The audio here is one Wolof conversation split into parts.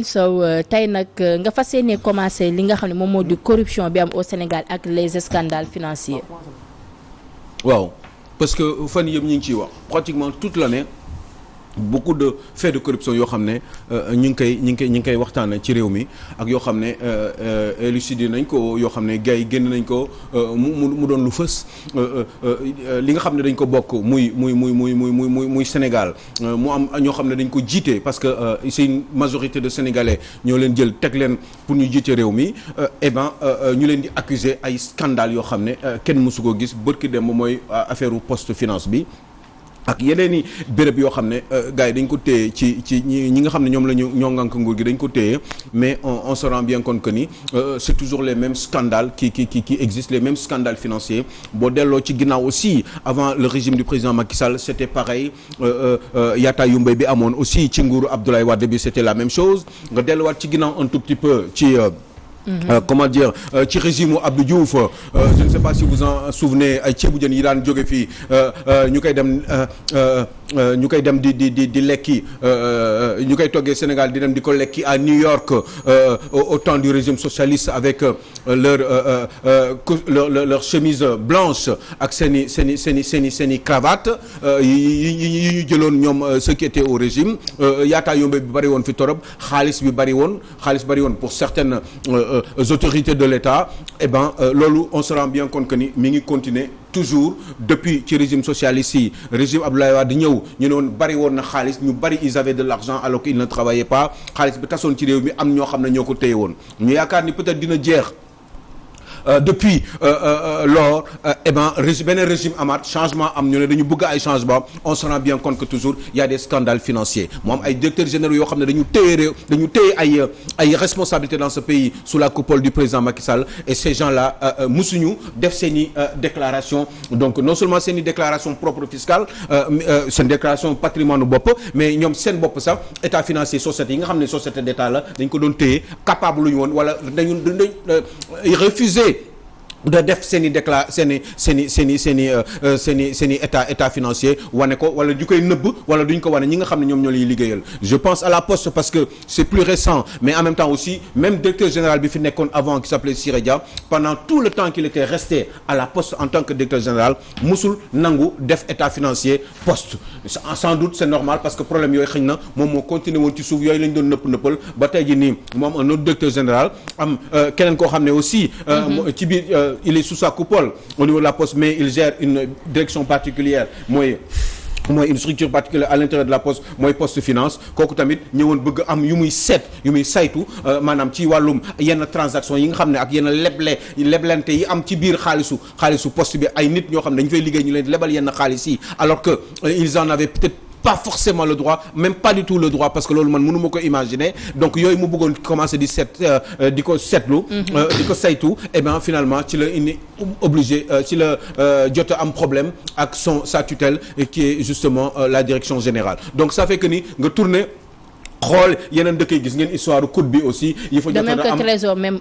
Sow tey nag nga fas yéene commencé li nga xam ne moom moo di corruption bi am au Sénégal ak les scandales financiers. waaw parce que fan yëpp ñu ngi ciy wax pratiquement toute l'année beaucoup de faits de corruption yoo xam ne ñu ngi koy waxtaanee ci réew mi ak yoo xam ne élucidé nañ ko yoo xam ne gars yi génn nañ ko mu doon lu fës li nga xam ne dañ ko bokk muy Sénégal mu am ñoo xam ne dañ ko jiite parce que c'est une majorité de Sénégalais ñoo leen jël teg leen pour ñu jiite réew mi ñu leen di accuser ay scandale yoo xam ne kenn mësu ko gis bërki dem mooy affaire poste finance bi. ak yeneen i béréb yoo xam ne gars yi dañ ko téye ci ñi nga xam ne ñoom la ñoo ngànk nguur gi dañ ko téye mais on se rend bien compte que ni c'est toujours les mêmes scandales qui existent les mêmes scandales financiers boo delloo ci ginnaaw aussi avant le régime du président Macky Sall c'était pareil Yatta Yumbé bi amoon aussi ci nguuru Abdoulaye Wade bi c'était la même chose nga delluwaat ci ginnaaw un tout petit peu ci comment dire ci régime Abdou Diouf je ne sais pas si vous en souvenez ay ceebu jën yi daan jóge fii ñu koy dem di lekki ñu koy toggee Sénégal di dem di ko lekki à New York au temps du régime socialiste avec leur chemise blanche ak seen i cravate yi ñu jëloon ñoom ceux qui étaient au régime Yatta Yombe bi bari woon fi torop xaalis bari woon pour certaines autorités de l'État loolu on se rend bien compte que ni mi ngi continuer toujours depuis ci régime socialiste yi régime Abdoulaye Wade ñëw ñu ne woon bari woon na xaalis ñu bari ils avaient de l'argent alors qu'ils ne travaillaient pas xaalis bi tasoon ci réew mi am ñoo xam ne ñoo ko téye woon ñu yaakaar ni peut-être dina jeex depuis lors beneen régime amaat changement am ñu ne dañu bëgg ay changement on se rend bien compte que toujours il y a des scandales financiers moom ay directeurs généraux yoo xam ne dañu téye ay responsabilités dans ce pays sous la coupole du président Macky Sall et ces gens-là musuñu def seeni déclaration donc non seulement seeni déclaration propre fiscale seen déclaration patrimoine bopp mais ñoom seen bopp sax état financier société yi nga xam ne société d'état la dañ ko doon téye capable lu ñu woon wala dañu refuser de def seen i état financier wane ko wala du koy nëbb wala duñ ko wane ñi nga xam ne ñoom ñoo lay liggéeyal je pense à la poste parce que c'est plus récent mais en même temps aussi même directeur général bi fi nekkoon avant qui s'appelait Siré Dia pendant tout le temps qu'il était resté à la poste en tant que directeur général musul nangu def état financier poste sans doute c'est normal parce que problème yooyu xëy na moom moo continué woon ci suuf yooyu lañ doon nëppal ba tey ji nii moom un autre directeur général am keneen koo xam ne aussi ci biir il est sous sa coupole au niveau de la poste mais il gère une direction particulière mooy une structure particulière à l'intérieur de la poste mooy poste finance kooku tamit ñëwoon bëgg am yu muy saytu maanaam ci wàllum yenn transaction yi nga xam ne ak yenn leblente yi am ci biir xaalisu poste bi ay nit ñoo xam ne dañu fay liggéey ñu leen lebal yenn xaalis yi alors que ils en avaient peut-être pas forcément le droit même pas du tout le droit parce que loolu man mënu ma ko imaginer donc yooyu mu bëggoon commencer di ko seetlu di ko saytu finalement ci la indi obligé ci la jot a am problème ak sa tutelle qui est justement la direction générale donc ça fait que ni nga tourner xool yeneen dëkk yi gis ngeen histoire coude bi aussi. il faut de même que Trésor même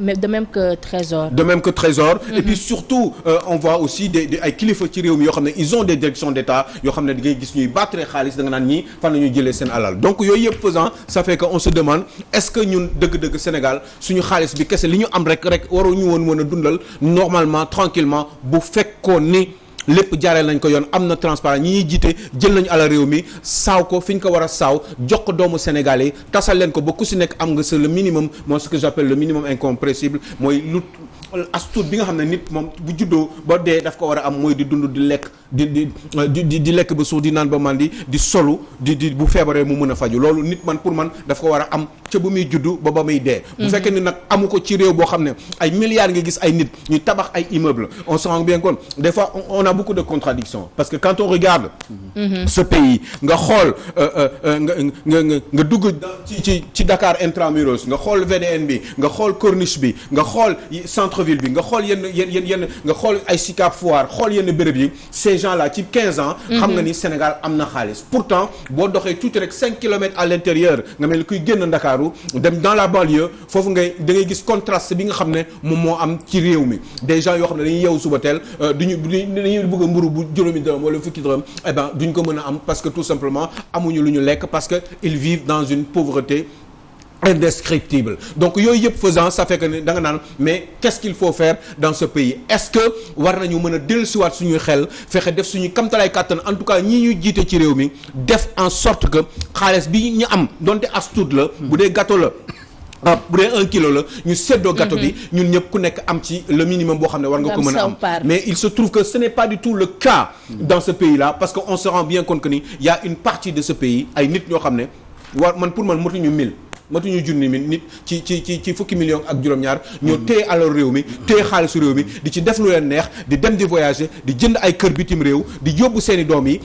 de même que Trésor. Et puis surtout on voit aussi ay kilifa ci réew mi yoo xam ne ils ont des directions d'État yoo xam ne da ngay gis ñuy battre xaalis da nga naan ñii fan la ñuy jëlee seen alal donc yooyu yëpp faisant ça fait que on se demande est-ce que ñun dëgg-dëgg Sénégal suñu xaalis bi kese li ñu am rek waruñu woon mën a dundal normalement tranquillement bu fekkoon ni. lépp jaareel nañ ko yoon am na transparent ñi ñuy jiite jël nañu alal réew mi saaw ko fi ñu ko war a saaw jox ko doomu sénégalais tasal leen ko ba ku si nekk am nga le minimum mooy ce que j'appelle le minimum incompressible mooy lu astuut bi nga xam ne nit moom bu juddoo ba dee daf ko war a am mooy di dund di lekk di lekk ba suur di naan ba mandi di solu di bu feebaree mu mën a faju loolu nit man pour man daf ko war a am ca bu muy juddu ba muy dee bu fekkee ni nag amu ko ci réew boo xam ne ay milliards nga gis ay nit ñuy tabax ay immeubles on se rend bien compte des fois on a beaucoup de contradictions parce que quand on regarde ce pays nga xool nga dugg ci Dakar intramuros nga xool VDN bi nga xool Corniche bi nga xool centre-ville bi nga xool yenn nga xool ay Sicap Foire xool yenn béréb yi ces gens-là ci 15 ans xam nga ni Sénégal am na xaalis pourtant boo doxee tuuti rek 5 kilomètres à l'intérieur nga mel ni kuy génn Ndakaaru Ndakaaru dem dans la banlieue foofu da ngay gis contraste bi nga xam ne moom moo am ci réew mi des gens yoo xam ne dañuy yeewu suba teel dañuy bëgg a mburu bu juróomi dërëm wala fukki dërëm eh ben duñ ko mën a am parce que tout simplement amuñu lu ñu lekk parce que ils vivent dans une pauvreté indescriptible. Donc yooyu yëpp faisant ça fait que ne da nga naan mais qu'est-ce qu'il faut faire dans ce pays est-ce que war nañu mën a dellusiwaat suñuy xel fexe def suñuy kamtalaay kàttan en tout cas ñii ñuy jiite ci réew mi def en sorte que xaalis bi ñu am donte as tuut la bu dee gâteau la bu dee 1 kilo la ñu seddoo gâteau bi ñun ñëpp ku nekk am ci le minimum boo xam ne war nga ko mën a am mais il se trouve que ce n'est pas du tout le cas dans ce pays-là parce que on se rend bien compte que ni y a une partie de ce pays ay nit ñoo xam ne pour man motuñu 1000 matuñu junni mi nit ci fukki millions ak juróom-ñaar ñoo téye alal réew mi téye xaalisu réew mi di ci def lu leen neex di dem di voyager di jënd ay kër bitim réew di yóbbu seen i doom yi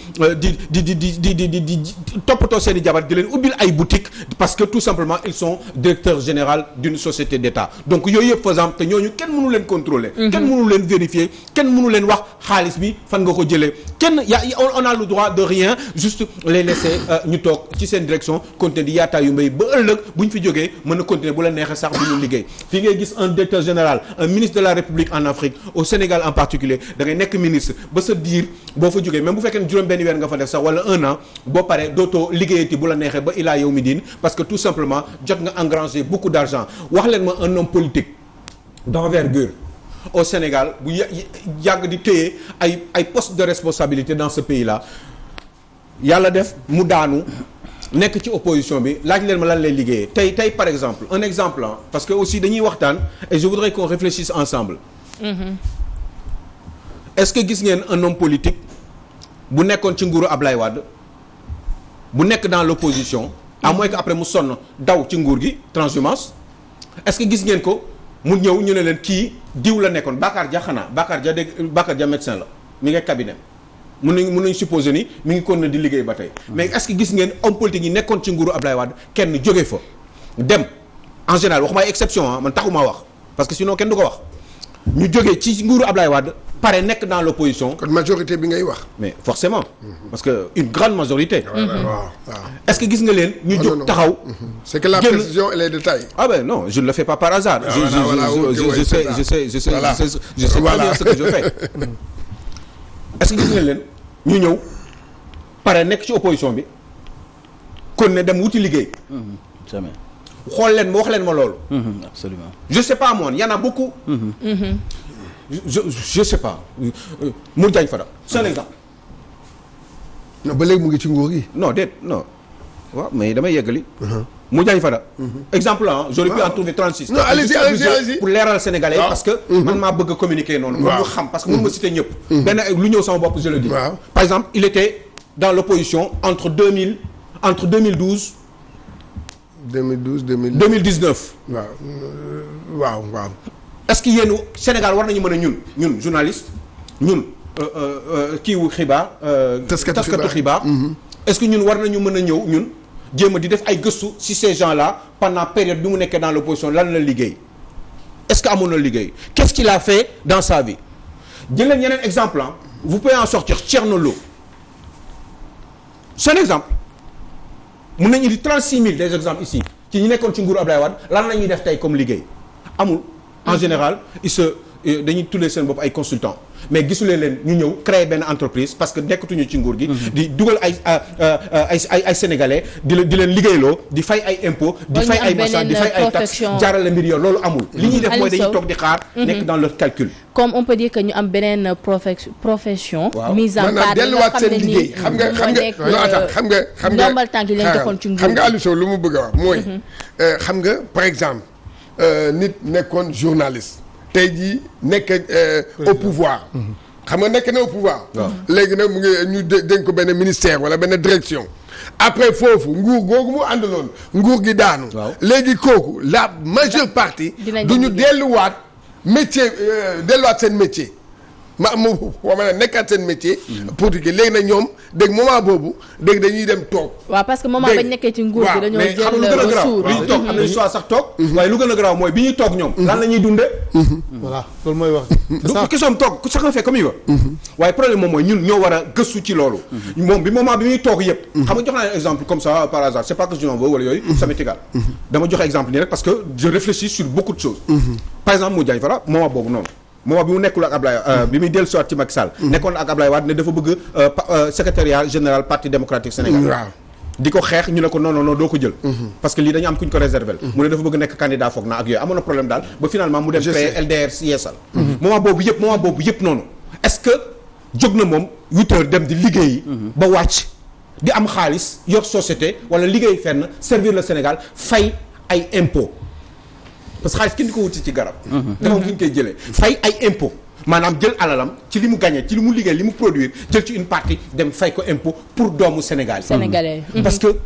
di toppatoo seen i jabar di leen ubbil ay boutiques parce que tout simplement ils sont directeurs généraux d'une société d'État donc yooyu yëpp faisant te ñooñu kenn mënu leen contrôler kenn mënu leen vérifier kenn mënu leen wax xaalis bi fan nga ko jëlee kenn on a le droit de rien juste les laisser ñu toog ci seen direction continuer di yaataa yu mbéy ba ëllëg bu ñu fi jógee mën na continuer bu la neexee sax bu ñu liggéey fii ngay gis un directeur général un ministre de la République en Afrique au Sénégal en particulier da ngay nekk ministre ba sa diir boo fa jógee même bu fekkee ne juróom benn weer nga fa def sax wala 1 an boo paree dootoo liggéeyati bu la neexee ba ilaa yow mi diin parce que tout simplement jot nga engranger beaucoup d'argent wax leen ma un homme politique d'envergure au Sénégal bu yàgg di téye ay postes de responsabilité dans ce pays là yàlla def mu daanu nekk ci opposition bi laaj leen ma lan lay liggéeyee tey par exemple un exemple parce que aussi dañuy waxtaan et je voudrais qu'on réfléchisse ensemble est-ce que gis ngeen un homme politique bu nekkoon ci nguuru Ablaye Wade bu nekk dans l'opposition à moins que après mu sonn daw ci nguur gi transhumance est-ce que gis ngeen ko mu ñëw ñu ne leen kii diw la nekkoon Bakar Dia médecin la mi ngi cabinet mën nañu supposer ni mi ngi kon na di liggéey ba tey mais est-ce que gis ngeen homme politique yi nekkoon ci nguuru Ablaye Wade kenn jóge fa dem en général waxuma ay exception man taxuma wax parce que sinon kenn du ko wax ñu jógee ci nguuru Ablaye Wade pare nekk dans l'opposition. kon majorité bi ngay wax. mais forcément parce que une grande majorité. waaw. est-ce que gis nga leen. ñu jóg taxaw. c'est que la précision et les détails. ah ben non je ne le fais pas par hasard. je sais très bien ce que je fais. est-ce que gis nga leen ñu ñëw pare nekk ci opposition bi kon ne dem wuti liggéey. jamais. xool leen ma wax leen ma loolu. absolument. je sais pas moi y en a beaucoup. je sais pas. Modou Diagne Fada c'est un exemple. non ba léegi mu ngi ci nguur gi. non déet non waaw mais damay yeggali. Modou Diagne Fada. exemple j'aurais pu en trouver 36. non allez-y pour leeral Sénégalais parce que. man maa bëgg a communiquer noonu. waaw ñu xam parce que mënu ma citer ñëpp. benn lu ñëw sama bopp je le dis. par exemple il était dans l'opposition entre 2012. 2019. waaw. est-ce que yéen Sénégal war nañu mën a ñun journaliste ñun kiiwu xibaar. taskatu xibaar. est-ce que ñun war nañu mën a ñëw ñun jéem a di def ay gëstu ci ces gens-là pendant période bi mu nekkee dans l'opposition lan la liggéey est-ce que amoon na liggéey qu'est-ce qu'il a fait dans sa vie jël leen yeneen exemple vous pouvez en sortir Thierno Lo c'est un exemple mun nañu indi 36 000 des exemples ici ci ñi nekkoon ci nguuru Ablaye Wade lan la ñuy def tey comme liggéey amul en général dañuy tuddee seen bopp ay consultants mais gisulee leen ñu ñëw créer benn entreprise parce que nekkatuñu ci nguur gi. di dugal ay sénégalais di leen liggéeyloo di fay ay impôts. di fay ay machin di fay ay taxes jaarale mbir yoon loolu amul. li ñuy def mooy dañuy toog di xaar. nekk dans leur calcul. comme on peut dire que ñu am beneen profession. waaw mise en garde delluwaat seen liggéey xam nga ndombal tànk yi leen defoon ci nguur xam nga Aliou Sow lu mu bëgg a wax mooy. xam nga par exemple nit nekkoon journaliste. tey jii nekk au pouvoir. xam nga nekk na au pouvoir. léegi nag mu ngi ñu dénk ko benn ministère wala benn direction. après foofu nguur googu mu àndaloon nguur gi daanu. léegi kooku la majeure partie. du ñu delluwaat métier delluwaat seen métier. nekkaat seen métier. politique léegi nag ñoom dégg moment boobu dégg dañuy dem toog. waaw parce que moment bañ nekkee ci nguur gi dañoo jël xam lu gën a garaaw bi ñu toog am nañu choix sax toog. waaye lu gën a garaaw mooy bi ñuy toog ñoom. lan la ñuy dundee. voilà loolu mooy wax. du question toog chacun fait comme il veut. waaye problème moom mooy ñun ñoo war a gëstu ci loolu. moom bi moment bi muy toog yëpp. xam nga jox naa exemple comme ça par hasard c'est pas que je n'en veux wala yooyu. ça m'est égal. dama joxe exemple nii rek parce que je réfléchis sur beaucoup de choses. par exemple Modiagne Fada moment boobu noonu. moment bi mu nekkul ak Ablaye bi muy dellu siwaat ci Macky Sall. nekkoon ak Ablaye Wade ne dafa bëgg secrétariat général parti démocratique sénégalais. waaw di ko xeex ñu ne ko non doo ko jël. parce que lii dañu am kuñ ko réserver. mu ne dafa bëgg nekk candidat foog naa ak yooyu amoon na problème daal ba finalement mu dem créer LDR Yeesal. moment boobu yëpp noonu est-ce que jóg na moom 8 heures dem di liggéeyi. ba wàcc di am xaalis yor société wala liggéey fenn servir le Sénégal fay ay impôts. parce que xaalis kenn di ko wuti ci garab. dafa am fu ñu koy jëlee fay ay impôt maanaam jël alalam ci li mu gagné ci li mu liggéey li mu produire jël ci une partie dem fay ko impôt pour doomu Sénégal. sénégalais. parce que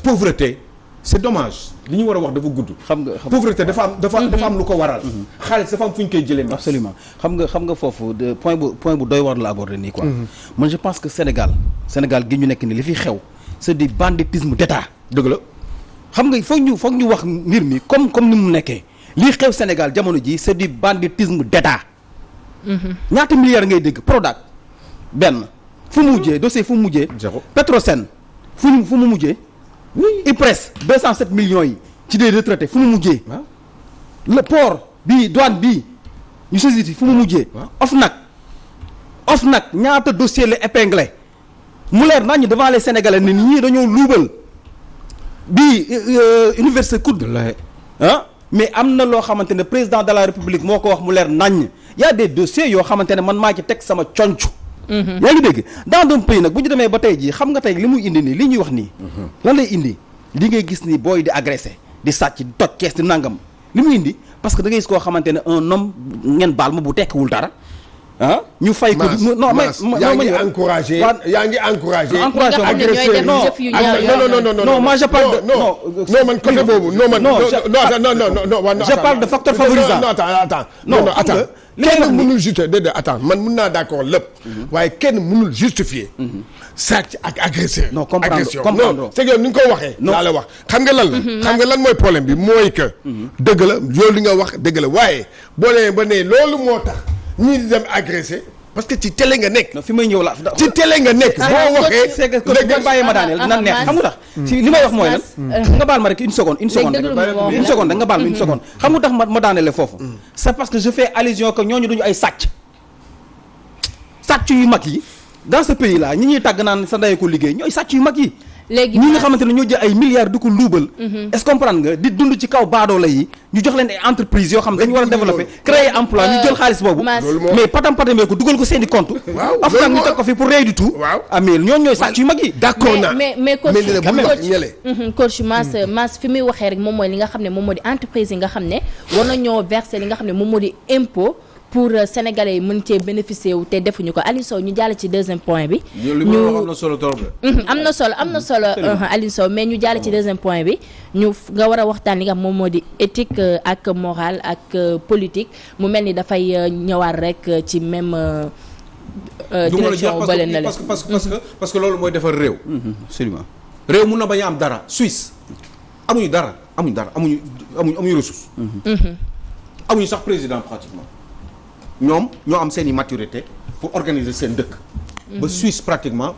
pauvreté c'est dommage li ñu war a wax dafa gudd. xam nga pauvreté dafa am lu ko waral. xaalis dafa am fu ñu koy jëlee. absolument xam nga foofu point bu doy war la aborder nii quoi. man je pense que Sénégal gi ñu nekk ni li fi xew c'est du banditisme d'État. dëgg la. xam nga foog ñu wax mbir mi comme ni mu nekkee lii xew Sénégal jamono ji c'est du banditisme d'État. ñaata milliards ngay dégg Prodac benn fu mu mujjee dossier fu mu mujjee. Petrosen fu mu mujjee. IPRES 207 millions yi ci des retraités fu mu mujjee. le port bii douane bii ñu saisiti fu mu mujjee. OFNAC ñaata dossier la épinglé mu leer nañu devant les Sénégalais ni ñii dañoo luubal. bii université COUD mais am na loo xamante ne président de la république moo ko wax mu leer naññ y a des dossiers yoo xamante ne man maa ci teg sama conc yaa ngi dégg dans un pays nag bu ñu demee ba tey jii xam nga tey li muy indi nii li ñuy wax nii lan lay indi li ngay gis ni booy di agressé di sàcc di toj kees di nangam li muy indi parce que da ngay gis koo xamante ne un homme ngeen baal ma bu tekkiwul dara ñu fay ko yaa ngi encouragé agresseur non moi je parle de non man côté boobu non je parle de facteur favorisant non attends kenn mënul justifier déedéet attends man mën naa d'accord lépp waaye kenn mënul justifier sàcc ak agresseur non comprendre c'est que ni nga ko waxee laa la wax xam nga lan mooy problème bi mooy que dëgg la loolu li nga wax dëgg la waaye boo nee ba ne loolu moo tax ñii di dem agressé parce que ci télé nga nekk. non fi may ñëw la ci télé nga nekk. boo waxee c'est que nga bàyyi ma daaneel dina neex xam nga tax. ci li may wax mooy lan. nga baal ma rek une seconde rek nga baal ma une seconde. xam nga tax ma daaneele foofu. c'est parce que je fais allusion que ñooñu duñu ay sàcc yu mag yi dans ce pays là ñi ñuy tàgg naan sa ndey ko liggéey ñooy sàcc yu mag yi. léegi ñi nga xamante ne ñoo jël ay milliards di ko luubal. est-ce que comprendre nga di dund ci kaw baadoola yi ñu jox leen ay entreprises yoo xam dañu war a développer créer emploi ñu jël xaalis boobu. mais patamee ko dugal ko seen i compte. waaw loolu ñu teg ko fi pour rien du tout. waaw mais ñooñu ñooy sàcc yu mag yi. d'accord naa mais coach Mass fi muy waxee rek moom mooy li nga xam ne moom moo di entreprise yi nga xam ne war nañoo verser li nga xam ne moom moo di impôt pour sénégalais yi mën cee bénéficier wu te defuñu ko Aliou Sow ñu jàll ci deuxième point bi. am na solo trop. am na solo Aliou Sow mais ñu jàll ci deuxième point bi ñu nga war a waxtaan li nga xam moom moo di éthique ak morale ak politique mu mel ni dafay ñëwaat rek ci même direction bële na la parce que loolu mooy defar réew. absolument réew mun na bañ a am dara Suisse amuñu ressource. amuñu sax président pratiquement. ñoom ñoo am seen i maturité pour organiser seen dëkk. ba Suisse pratiquement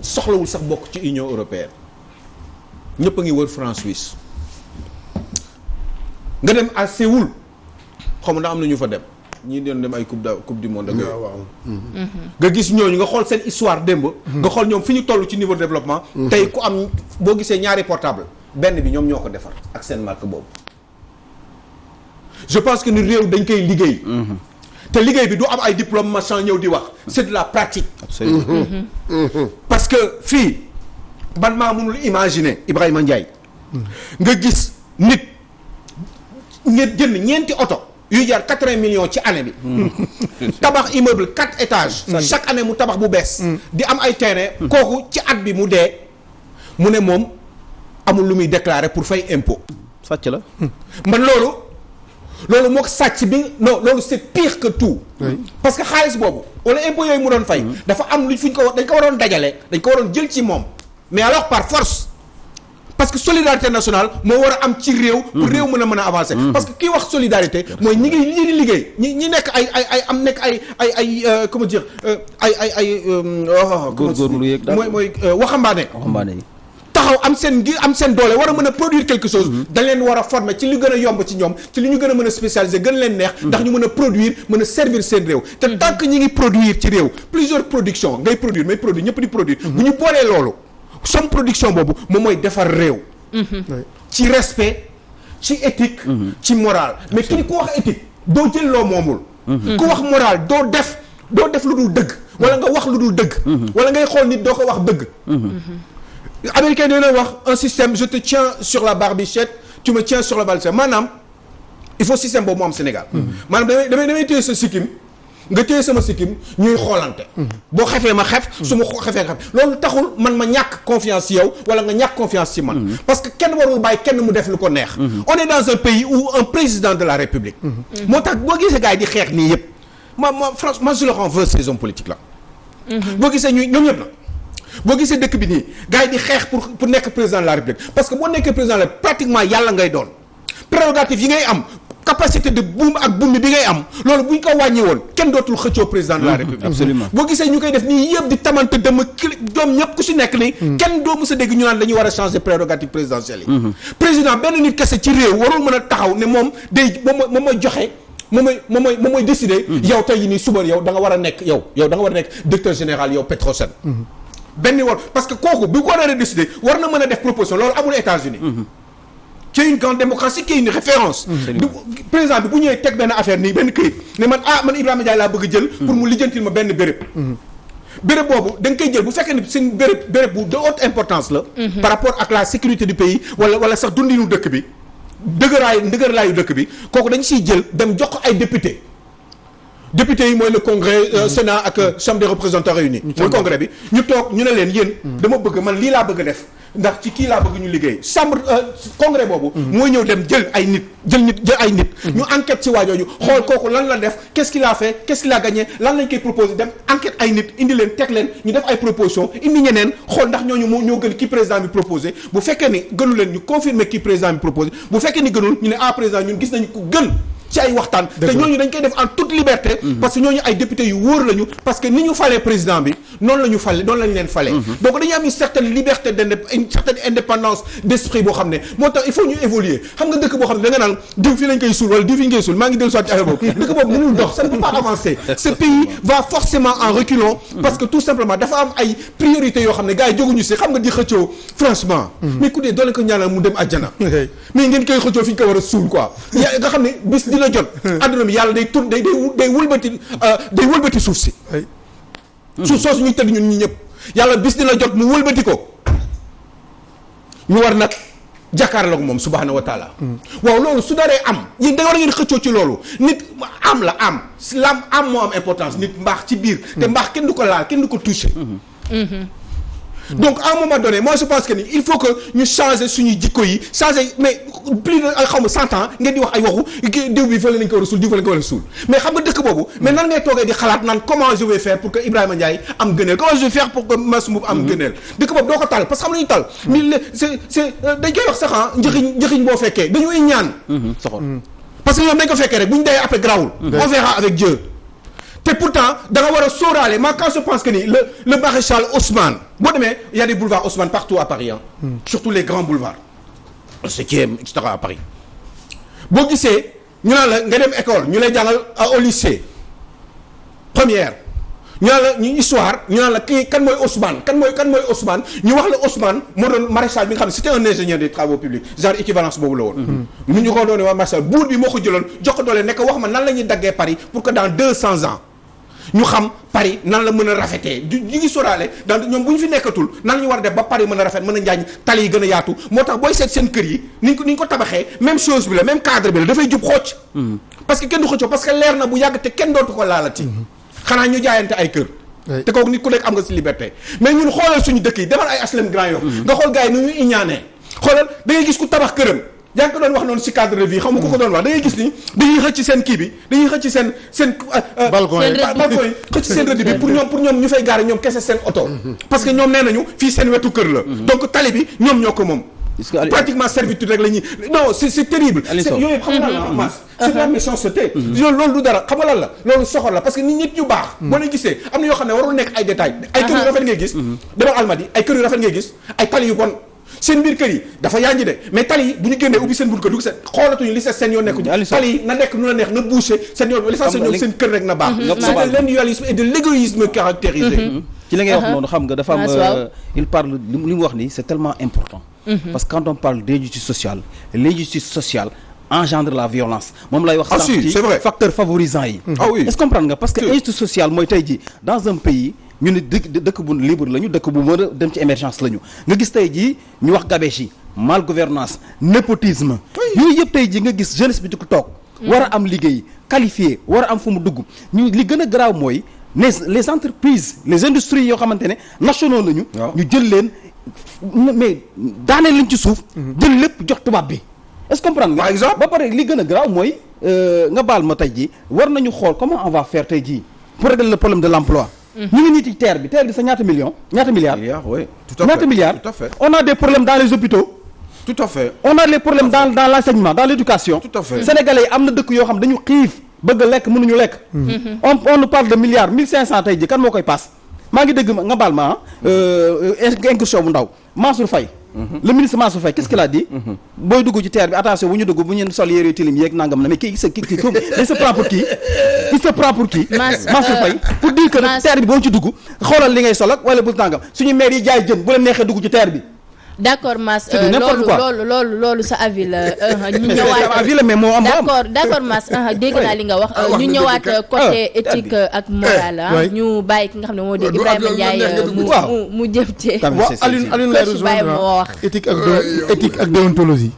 soxlawul sax bokk ci Union européenne ñëpp a ngi wër France Suisse nga dem à Séoul xaw ma ndax am na ñu fa dem ñii doon dem ay coupe du monde ak yooyu. nga gis ñooñu nga xool seen histoire démb. nga xool ñoom fi ñu toll ci niveau de développement. tey ku am boo gisee ñaari portable benn bi ñoom ñoo ko defar ak seen marque boobu. je pense que ni réew dañ koy liggéey. te liggéey bi du am ay diplôme machin ñëw di wax c'est de la pratique. absolument. parce que fii man maa mënul imaginer Ibrahima Ndiaye. nga gis nit nga jënd ñeenti oto yuy jaar 80 millions ci année bi. tabax immeuble 4 étages. chaque année mu tabax bu bees. di am ay terrain. kooku ci at bi mu dee mu ne moom amul lu muy déclarer pour fay impôt. sàcc la. man loolu loolu moo ko sàcc bi non loolu c'est pire que tout. parce que xaalis boobu wala impôt yooyu mu doon fay. dafa am lu fu ñu ko dañ ko waroon dajale dañ ko waroon jël ci moom mais alors par force. parce que solidarité nationale moo war a am ci réew. pour réew mën a avancer. parce que kii wax solidarité mooy ñi ngi liggéey ñi nekk ay comment dire góorgóorlu yeeg daal mooy waxambaane yi. taxaw am seen doole war a mën a produire quelque chose. dañ leen war a former ci li gën a yomb ci ñoom ci li ñu gën a mën a spécialiser gën leen neex. ndax ñu mën a produire mën a servir seen réew. te tant que ñi ngi produire ci réew plusieurs productions ngay produire may produire ñëpp di produire. bu ñu boolee loolu. somme production boobu moom mooy defar réew. ci respect ci éthique. ci morale mais ki ku wax éthique doo jël loo moomul. ku wax morale doo def lu dul dëgg. wala nga wax lu dul dëgg. wala ngay xool nit doo ko wax dëgg. américain dina wax un système je te tiens sur la barbichette tu me tiens sur la barbichette maanaam il faut système boobu mu am Sénégal. maanaam damay téye sa sikkim nga téye sama sikkim ñuy xoolante. boo xefee ma xef su ma xefee nga xef loolu taxul man ma ñàkk confiance ci yow wala nga ñàkk confiance ci man. parce que kenn warul bàyyi kenn mu def lu ko neex. on est dans un pays où un président de la République. moo tax boo gisee gars yi di xeex nii yëpp franchement je leur en veux ces hommes politiques là. boo gisee ñoom ñëpp nag. boo gisee dëkk bi nii gars yi di xeex pour nekk président de la République parce que boo nekkee président de la pratiquement yàlla ngay doon prérogative yi ngay am capacité de buum ak buum bi ngay am loolu bu ñu ko wàññi woon kenn dootul xëccoo président de la République. absolument boo gisee ñu koy def nii yëpp di tamante dama doom ñëpp ku si nekk nii. kenn doo mës a dégg ñu naan dañuy war a changer prérogative présidentielle yi. président benn nit kese ci réew warul mën a taxaw ne moom day moom mooy joxe. moom mooy décider. yow tey jii nii suba yow da nga war a nekk yow da nga war a nekk directeur général yow Petrosen. benn war parce que kooku bu ko war a décider war na mën a def proposition loolu amul États-Unis qui est une grande démocratie qui est une référence. président bi bu ñëwee teg benn affaire nii benn këyit ne man Ibrahima Ndiaye laa bëgg jël. pour mu lijjantil ma benn béréb. béréb boobu da nga koy jël bu fekkee ne seen béréb bu de haute importance la. par rapport ak la sécurité du pays wala sax dundinu dëkk bi ndëgërlaayu dëkk bi kooku dañ siy jël dem jox ko ay député. député yi mooy le congrès Sénat ak chambre des représentants réunis mooy congrès bi ñu toog ñu ne leen yéen dama bëgg man lii laa bëgg a def ndax ci kii laa bëgg ñu liggéey chambre congrès boobu mooy ñëw dem jël ay nit ñu enquête ci waajooju xool kooku lan la def qu'est-ce qu'il a fait qu'est-ce qu'il a gagné lan lañ koy proposé dem enquête ay nit indi leen teg leen ñu def ay proposition indi ñeneen xool ndax ñooñu ñoo gën kii président bi proposé bu fekkee ni gënu leen ñu confirmer kii président bi proposé bu fekkee ni gënul ñu ne président ñun gis nañu ko gën ci ay waxtaan te ñooñu dañ koy def en toute liberté parce que ñooñu ay députés yu wóor lañu parce que ni ñu falee président bi noonu la ñu fale noonu lañu leen falee donc dañuy am une certaine liberté une certaine indépendance d'esprit boo xam ne moo tax il faut ñu évoluer xam nga dëkk boo xam ne da nga naan diw fii lañ koy suul wala diw fii ñu koy suul maa ngi dellu soit ci affaire boobu dëkk boobu mënul dox ça ne peut pas avancer ce pays va forcément en reculant parce que tout simplement dafa am ay priorités yoo xam ne gars yi jóguñu si xam nga di xëccoo franchement mais ku dee doo leen ko ñaanal mu dem àjjana mais ngeen koy xëccoo fi ñu ko war a suul quoi nga xam ne bis dina jot adduna bi yàlla day tourne day wëlbati suuf si suuf soosu ñuy tëdd ñun ñi ñëpp yàlla bis dina jot mu wëlbati ko ñu war nag jàkkaarloog moom subhaanahu wa taala waaw loolu su daree am yéen da war a ngeen xëccoo ci loolu nit am moo am importance nit mbaax ci biir te mbaax kenn du ko laal kenn du ko toucher donc à un moment donné moi je pense que ni il faut que ñu changer suñuy jikko yi changer mais plus de xaw ma 100 ans ngeen di wax ay waxu diw bi fële nañ ko war a suul diw fële nañ ko war a suul mais xam nga dëkk boobu mais nan ngay toogee di xalaat naan comment je vais faire pour que Ibrahima Ndiaye am gëneel comment je vais faire pour que Masmoub am gëneel dëkk boobu doo ko tal parce que xam nañu tal mi c'est dañ koy wax sax njëxiñ boo fekkee dañuy ñaan parce que ñoom dañ ko fekkee rek bu ñu dee après grawul on verra avec Dieu te pourtant da nga war a sóoraale moi quand je pense que ni le maréchal Haussmann boo demee y a des boulevards Haussmann partout à Paris surtout les grands boulevards le 7e et cetera à Paris boo gisee ñu naan la nga dem école ñu lay jàngal au lycée première ñu naan la ñu histoire ñu naan la kan mooy Haussmann kan mooy Haussmann ñu wax la Haussmann moo doon maréchal bi nga xam ne c'était un ingénieur des travaux publics genre équivalence boobu la woon mu ñu ko doone waa maréchal buur bi moo ko jëloon jox ko doole nekk wax ma nan la ñuy daggee Paris pour que dans 200 ans ñu xam Paris nan la mën a rafetee ñu ngi sóoraale dans ñoom bu ñu fi nekkatul nan la ñu war a def ba Paris mën a rafet mën a njaañ tali yi gën a yaatu moo tax booy seet seen kër yi ni ñu ko tabaxee même chose bi la même cadre bi la dafay jub xocc parce que kenn du xëccoo parce que leer na bu yàgg te kenn dootu ko laalati xanaa ñu jaayante ay kër te kooku nit ku nekk am nga ci liberté mais ñun xoolal suñu dëkk yi demal ay HLM Grand Yoff nga xool gars yi nu ñu iñaanee xoolal da ngay gis ku tabax këram yaa ngi ko doon wax noonu ci cadre de vie xam nga ko doon wax da ngay gis ni dañuy xëcc seen kii bi dañuy xëcc seen balcon yi xëcc seen rëdd bi pour ñoom ñu fay gaare ñoom kese seen oto parce que ñoom nee nañu fii seen wetu kër la donc tali bi ñoom ñoo ko moom pratiquement servitude rek la ñuy non c'est terrible yooyu xam nga la masse c'est la méchanceté loolu du dara xam nga lan la loolu soxor la parce que nit ñu baax boo leen gisee am na yoo xam ne warul nekk ay détails ay kër yu rafet ngay gis demal Almadi ay kër yu rafet ngay gis ay tali yu bon seen biir kër yi dafa yanji de mais tali yi bu ñu génnee ubbi seen bunt kër dugg seen xoolatuñu li seen yoon nekkuñu tali yi na nekk nu la neex na bouché seen yoon l'essentiel ñoom seen kër rek na baax c'est de l'individualisme et de l'égoïsme caractérisé ci li ngay wax noonu xam nga dafa am il parle li mu wax nii c'est tellement important parce que quand on parle d'injustice sociale engendre la violence moom lay wax ci facteur favorisant yi est-ce que comprendre nga parce que injustice sociale mooy tey ji dans un pays ñu ne dëkk bu libre lañu dëkk bu mën a dem ci émergence lañu nga gis tey jii ñu wax gabegie mal gouvernance népotisme yooyu yëpp tey jii nga gis jeunesse bi di ko toog war a am liggéey qualifié war a am fu mu dugg ñu li gën a garaaw mooy les entreprises les industries yoo xamante ne nationaux lañu ñu jël leen mais daaneel lañ ci suuf jël lépp jox tubaab bi est-ce que comprendre nga par exemple ba pare li gën a garaaw mooy nga baal ma tey jii war nañu xool comment on va faire tey jii pour régler le problème de l'emploi ñu ngi nii ci terre bi sa ñaata milliards oui tout à fait ñaata milliards tout à fait on a des problèmes dans les hôpitaux tout à fait on a les problèmes dans l'enseignement dans l'éducation tout à fait sénégalais yi am na dëkk yoo xam dañu xiif bëgg a lekk mënuñu lekk on nous parle de milliards 1500 tey jii kan moo koy paas maa ngi dégg nga baal ma incursion bu ndaw Mansour Faye le ministre Mansour Faye qu'est-ce qu'il a dit booy dugg ci terre bi attention bu ñu dugg bu ñu sol yére tilim yeeg nangam na mais kii il se prend pour qui il se prend pour qui Mansour Faye pour dire que terre bi boo ci dugg xoolal li ngay sol ak wala bu nangam suñu maire yi jaay jën bu leen neexee dugg ci terre bi d'accord Mass loolu sa avis la ñu ñëwaat avis la mais moo am d'accord Mass dégg naa li nga wax ñu ñëwaat côté éthique ak morale ñu bàyyi ki nga xam ne moo di Ibrahima Ndiaye mu jëm ci Alioune lay rejoindre éthique ak déontologie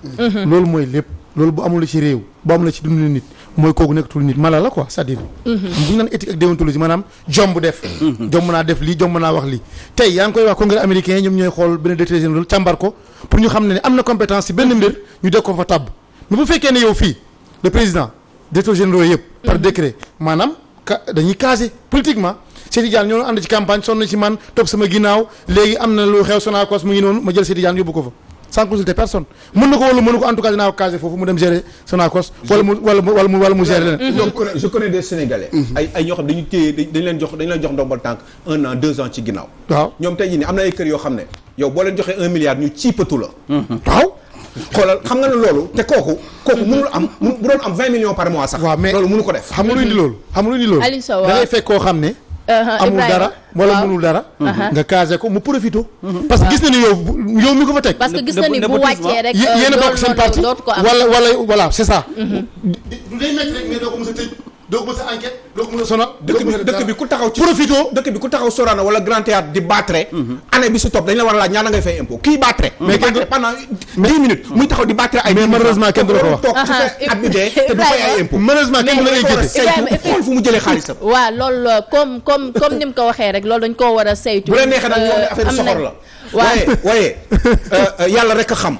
loolu mooy lépp loolu bu amul ci réew bu amul ci dundu nit mooy kooku nekkatul nit mala la quoi c'est-à-dire bu ñu naan éthique ak déontologie maanaam jomb def jomb naa def lii jomb naa wax lii tey yaa ngi koy wax congrès américain yi ñoom ñooy xool benn directeur général càmbar ko pour ñu xam ne am na compétence ci benn mbir ñu deg ko fa tabb mais bu fekkee ne yow fii le président directeur général yëpp par décret maanaam dañuy caser politiquement Cheikh Tidiane ñoo ànd ci campagne sonn ci man topp sama ginnaaw léegi am na lu xew Sonacos mu ngi noonu ma jël Cheikh Tidiane yóbbu ko fa sans consulter personne mën na ko wala mënu ko en tout cas dinaa ko caser foofu mu dem gérer Sonacos wala mu gérer leneen donc je connais des Sénégalais ay ñoo xam dañu téye dañ leen jox ndombal tànk 1 an 2 ans ci ginnaaw waaw ñoom tey jii nii am na ay kër yoo xam ne yow boo leen joxee 1 milliard ñu ciipatu la waaw xoolal xam nga ne loolu te kooku mënul am bu doon am 20 millions par mois sax waaw mais loolu mënu ko def xam nga lu indi loolu da ngay fekk koo xam ne amul dara wala mënul dara nga casé ko mu profito parce que gis na ni yow mi ko fa teg parce que gis na ni bu wàccee rek yéen a bokk seen parti wala voilà c'est ça du day métti rek mais doo ko mës a tëj doo ko mës a enquête doo ko mës a sonal dëkk bi ku taxaw ci profito dëkk bi ku taxaw Sorano wala Grand Théâtre di battre année bi si topp dañ la war a laaj ñaata ngay fay impôt kii battre mais pendant 10 minutes muy taxaw di battre ay mais malheureusement kenn du la ko wax toog at bi dee te du fay ay impôt malheureusement kenn du la ngay saytu xool fu mu jëlee xaalisam waaw loolu comme ni mu ko waxee rek loolu dañ koo war a saytu bu leen neexee nag ñoo ne affaire soxor la waaye yàlla rek a xam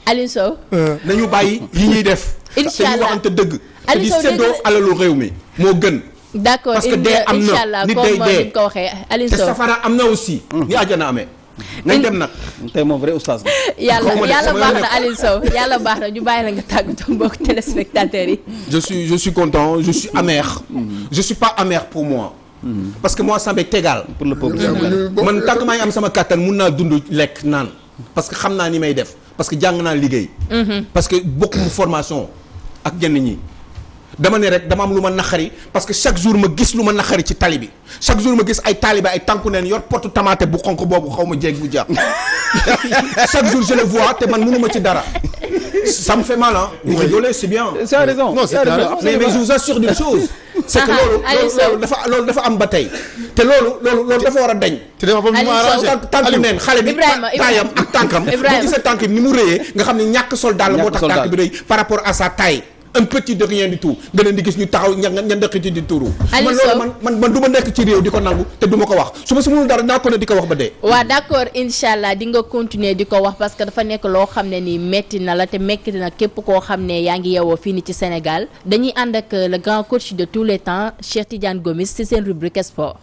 Aliou Sow nañu bàyyi yi ñuy def inch'Allah te ñu waxante dëgg te di Aliou Sow séddoo alalu réew mi moo gën d'accord parce que dee am na nit day dee ko waxee Aliou te Sow safara am na aussi ni àjjana amee nañ dem nag tey moom vrai oustaz yàlla baax na Aliou Sow yàlla baax na ñu bàyyi la nga tàggatoo mbokk téléspectateurs yi je suis content je suis amer je suis pas amer pour moi parce que moi ça m'est égal pour le peuple man tant que maa ngi am sama kàttan mun naa dund lekk naan parce que xam naa ni may def parce que jàng naa liggéey parce que bokk mu formation ak ñenn ñi dama ne rek dama am lu ma naqari parce que chaque jour ma gis lu ma naqari ci tali bi chaque jour ma gis ay taalibe ay tànku neen yor potu tomate bu xonk boobu xaw ma jéeg bu jàpp chaque jour je le vois te man mënuma ci dara ça me fait mal hein. Vous rigolez c'est bien. c'est raison non c'est raison mais je vous assure d'une chose. c'est que loolu dafa am ba tey te loolu dafa war a dañ. te dafa am lu mu arrangé tànku neen xale bi taayam ak tànkam boo gisee tànk bi ni mu rëyee nga xam ne ñàkk sol daal moo tax tànk bi rëy par rapport à sa taille un petit de rien du tout nga leen di gis ñu taxaw ña ndëkkati di turu man loolu man du ma nekk ci réew di ko nangu te du ma ko wax su ma si mënul dara naa ko ne di ko wax ba dee waaw d'accord incha allah di nga continuer di ko wax parce que dafa nekk loo xam ne ni metti na la te metti na képp koo xam ne yaa ngi yeewoo fii ni ci Sénégal dañuy ànd ak le grand coach de tous les temps Cheikh Tidiane Gomis ci seen rubrique sport